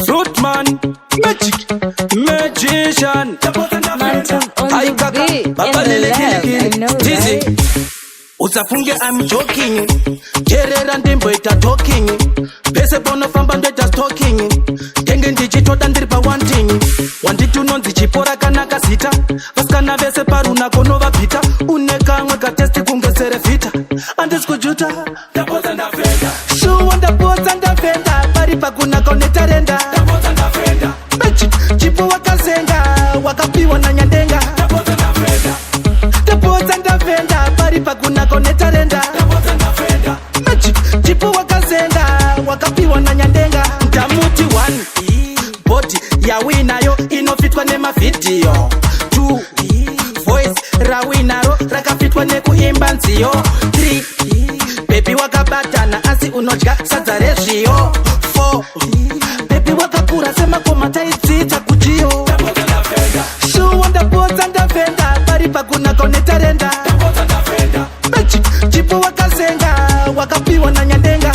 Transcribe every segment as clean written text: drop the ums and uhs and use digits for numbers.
Fruitman, magic, magician. Mantum on the beat, in the lab, I know, right? Usafunge I'm joking. Gerera ndimbo ita talking. Pese bono famba ndo just talking. Tenge ndichitoda ndiri pa one thing. Wanditi unonzi chipora kana kasita. Vasikana vese paruna kono vapita. Unekamwe katesti kunge serefita. Andis kujuta ndapoza ndafenda. Shuwa ndapoza ndafenda. Pari pakuna koneta renda. Ndapoza ndafenda. Magic chipo wakazenga. Wakapiwa na nyandenga. Ndapoza ndafenda. Ndapoza ndafenda. Pari pakuna koneta renda. Ndapoza ndafenda. Magic chipo wakazenga. Wakapiwa na nyandenga. Ndamuti one body ya winayo inofitwa nema video. Two voice ra winaro rakafitwa nekuimba nziyo. Three baby wakabatana asi unodya sadza rezviyo. Four baby wakakura semakoma taidzidza kujiyo. Shuwa ndapodza ndafenda pari pakuna koneta renda. Magic chipo wakazenga wakapiwa na nyandenga.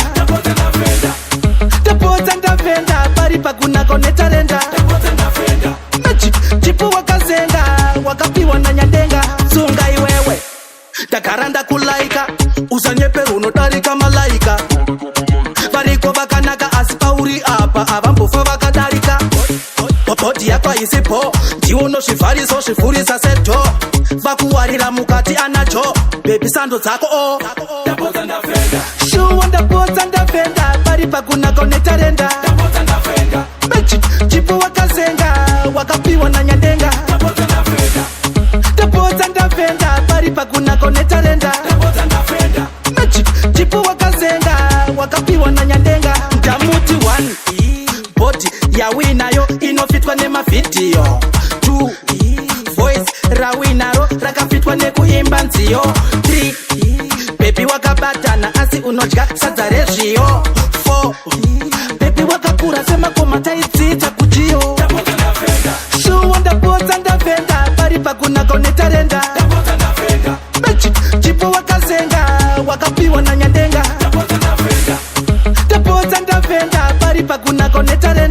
Ndapodza ndafenda pari pakuna koneta renda. Magic chipo wakazenga wakapiwa na nyandenga. Sunga iwewe ndagara ndakulaika usanyepera unodarika malaika. Variko vakanaka asi pauri apa avambofa vakadarika. Bhodhi yako isipo ndiuno zvivhariso zvivhurisa seto. Vakuwarira mukati anacho bebi sando dzako o. Shuwa ndapodza ndafenda pari pakuna koneta renda. Magic chipo wakazenga wakapiwa na nyandenga. Ndapodza ndafenda pari pakuna koneta renda. Magic chipo wakazenga wakapiwa na nyandenga. Ndamuti one body ya winayo inofitwa nema video. Two voice ra winaro rakafitwa nekuimba nziyo. Three baby wakabatana asi unodya sadza rezviyo. Four baby wakakura semakoma taidzidza kujiyo. Shuwa ndapodza ndafenda pari pakuna koneta renda. Magic chipo wakazenga wakapiwa na nyandenga. Ndapodza ndafenda pari pakuna koneta renda.